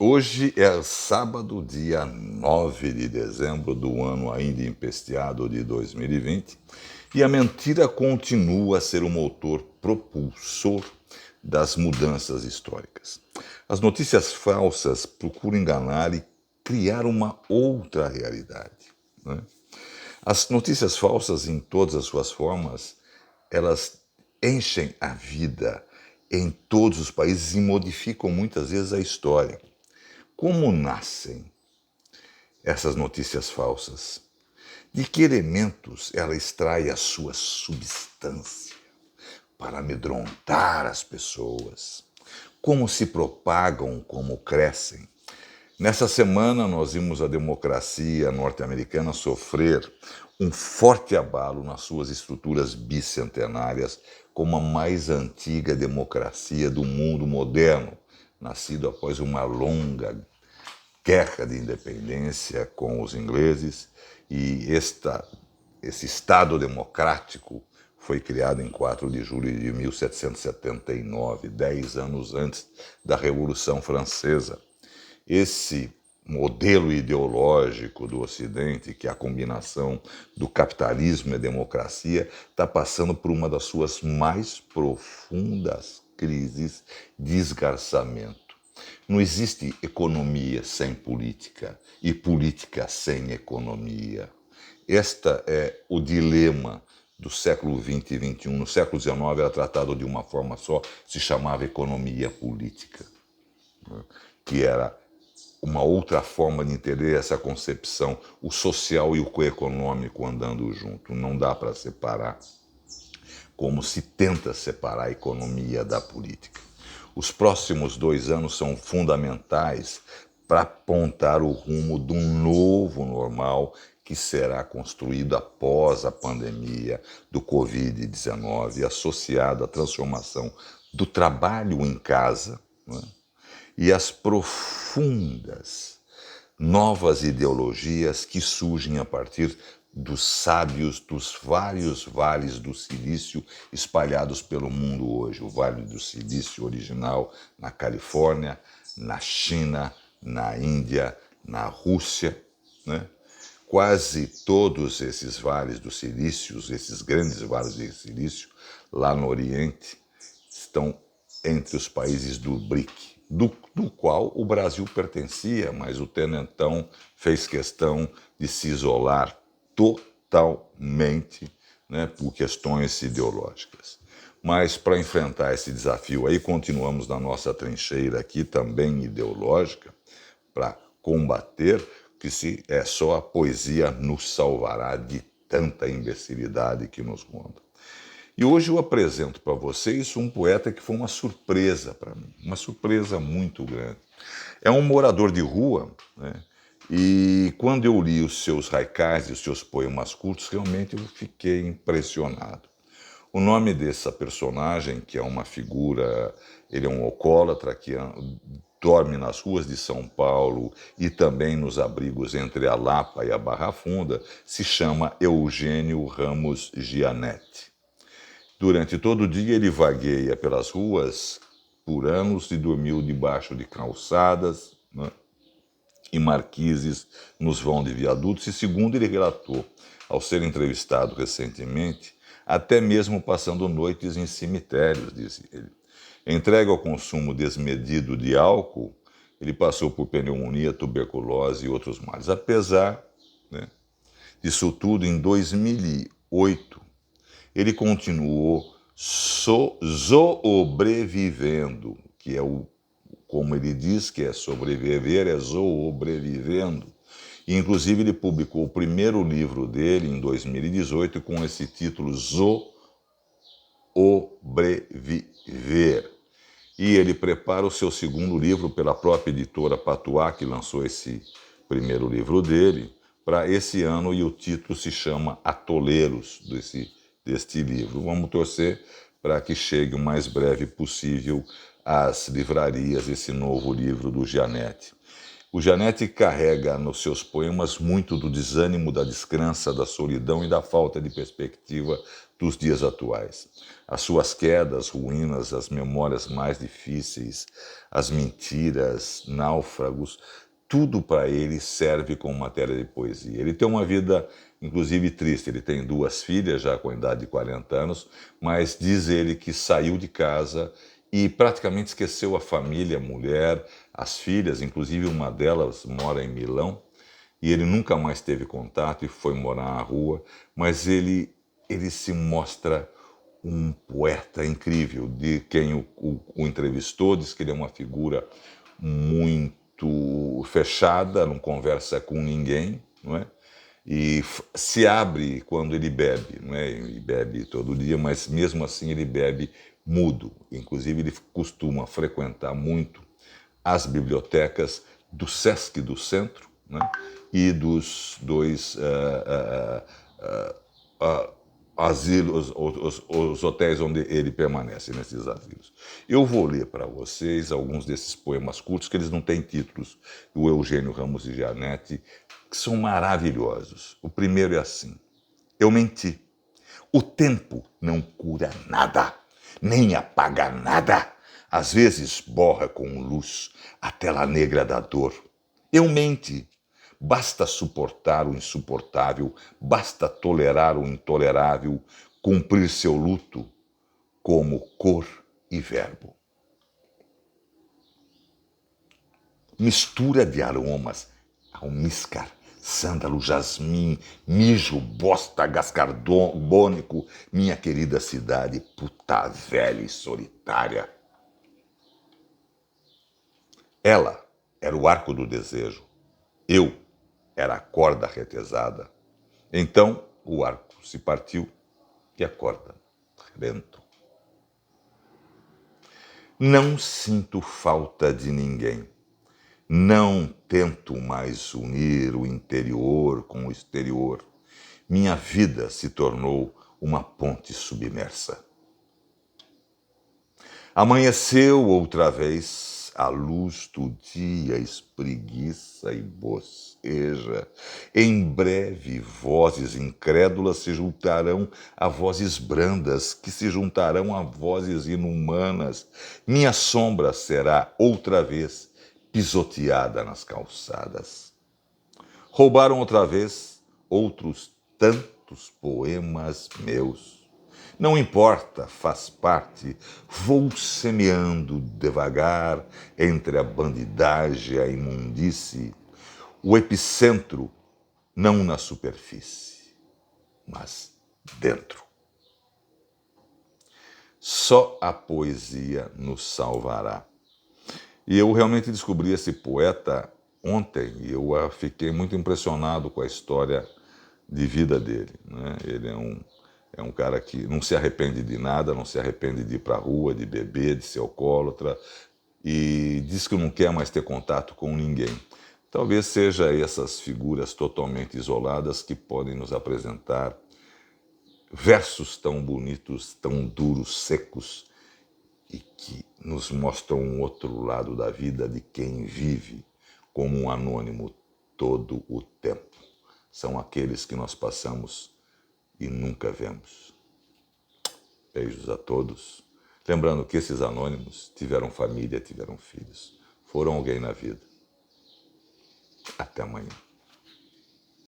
Hoje é sábado, dia 9 de dezembro do ano ainda empesteado de 2020, e a mentira continua a ser o motor propulsor das mudanças históricas. As notícias falsas procuram enganar e criar uma outra realidade, né? As notícias falsas, em todas as suas formas, elas enchem a vida em todos os países e modificam muitas vezes a história. Como nascem essas notícias falsas? De que elementos ela extrai a sua substância para amedrontar as pessoas? Como se propagam, como crescem? Nessa semana, nós vimos a democracia norte-americana sofrer um forte abalo nas suas estruturas bicentenárias, como a mais antiga democracia do mundo moderno, nascido após uma longa guerra de independência com os ingleses, e esse Estado democrático foi criado em 4 de julho de 1779, 10 anos antes da Revolução Francesa. Esse modelo ideológico do Ocidente, que é a combinação do capitalismo e democracia, está passando por uma das suas mais profundas crises de esgarçamento. Não existe economia sem política e política sem economia. Este é o dilema do século XX e XXI. No século XIX era tratado de uma forma só, se chamava economia política, que era uma outra forma de entender essa concepção, o social e o econômico andando junto. Não dá para separar, como se tenta separar a economia da política. Os próximos 2 anos são fundamentais para apontar o rumo de um novo normal que será construído após a pandemia do Covid-19, associado à transformação do trabalho em casa, né? E as profundas novas ideologias que surgem a partir dos sábios dos vários vales do silício espalhados pelo mundo hoje. O Vale do Silício original na Califórnia, na China, na Índia, na Rússia, né? Quase todos esses vales do silício, esses grandes vales do silício, lá no Oriente, estão entre os países do BRIC, do qual o Brasil pertencia, mas o tenentão fez questão de se isolar totalmente, né, por questões ideológicas. Mas para enfrentar esse desafio aí, continuamos na nossa trincheira aqui, também ideológica, para combater que se é só a poesia nos salvará de tanta imbecilidade que nos ronda. E hoje eu apresento para vocês um poeta que foi uma surpresa para mim, uma surpresa muito grande. É um morador de rua, né? E quando eu li os seus haikais e os seus poemas curtos, realmente eu fiquei impressionado. O nome dessa personagem, que é uma figura, ele é um alcoólatra que dorme nas ruas de São Paulo e também nos abrigos entre a Lapa e a Barra Funda, se chama Eugênio Ramos Gianetti. Durante todo o dia ele vagueia pelas ruas por anos e dormiu debaixo de calçadas, né, e marquises nos vão de viadutos, e segundo ele relatou, ao ser entrevistado recentemente, até mesmo passando noites em cemitérios, disse ele. Entregue ao consumo desmedido de álcool, ele passou por pneumonia, tuberculose e outros males. Apesar, né, disso tudo, em 2008, ele continuou sobrevivendo, que é como ele diz que é sobreviver, é sobrevivendo. E, inclusive, ele publicou o primeiro livro dele em 2018 com esse título, Sobreviver. E ele prepara o seu segundo livro pela própria editora Patuá, que lançou esse primeiro livro dele, para esse ano, e o título se chama Atoleiros deste livro. Vamos torcer para que chegue o mais breve possível às livrarias esse novo livro do Gianetti. O Gianetti carrega nos seus poemas muito do desânimo, da descrença, da solidão e da falta de perspectiva dos dias atuais. As suas quedas, ruínas, as memórias mais difíceis, as mentiras, náufragos, tudo para ele serve como matéria de poesia. Ele tem uma vida, inclusive, triste. Ele tem 2 filhas, já com a idade de 40 anos, mas diz ele que saiu de casa e praticamente esqueceu a família, a mulher, as filhas, inclusive uma delas mora em Milão, e ele nunca mais teve contato e foi morar na rua, mas ele se mostra um poeta incrível, de quem o entrevistou, diz que ele é uma figura muito fechada, não conversa com ninguém, não é? E se abre quando ele bebe, não é? Ele bebe todo dia, mas mesmo assim ele bebe mudo. Inclusive ele costuma frequentar muito as bibliotecas do Sesc do Centro, né? E dos 2 asilos, os hotéis onde ele permanece, nesses asilos. Eu vou ler para vocês alguns desses poemas curtos, que eles não têm títulos, do Eugênio Ramos de Gianetti, que são maravilhosos. O primeiro é assim: eu menti. O tempo não cura nada, nem apaga nada. Às vezes borra com luz a tela negra da dor. Eu menti. Basta suportar o insuportável, basta tolerar o intolerável, cumprir seu luto como cor e verbo. Mistura de aromas, almíscar, sândalo, jasmim, mijo, bosta, gás carbônico, minha querida cidade, puta velha e solitária. Ela era o arco do desejo, eu era a corda retesada. Então o arco se partiu e a corda rebentou. Não sinto falta de ninguém. Não tento mais unir o interior com o exterior. Minha vida se tornou uma ponte submersa. Amanheceu outra vez, a luz do dia espreguiça e boceja. Em breve, vozes incrédulas se juntarão a vozes brandas, que se juntarão a vozes inumanas. Minha sombra será outra vez pisoteada nas calçadas. Roubaram outra vez outros tantos poemas meus. Não importa, faz parte, vou semeando devagar entre a bandidagem e a imundície, o epicentro não na superfície, mas dentro. Só a poesia nos salvará. E eu realmente descobri esse poeta ontem e eu fiquei muito impressionado com a história de vida dele, né? Ele é um cara que não se arrepende de nada, não se arrepende de ir para a rua, de beber, de ser alcoólatra, e diz que não quer mais ter contato com ninguém. Talvez seja essas figuras totalmente isoladas que podem nos apresentar versos tão bonitos, tão duros, secos, e que nos mostram um outro lado da vida de quem vive como um anônimo todo o tempo. São aqueles que nós passamos e nunca vemos. Beijos a todos. Lembrando que esses anônimos tiveram família, tiveram filhos. Foram alguém na vida. Até amanhã.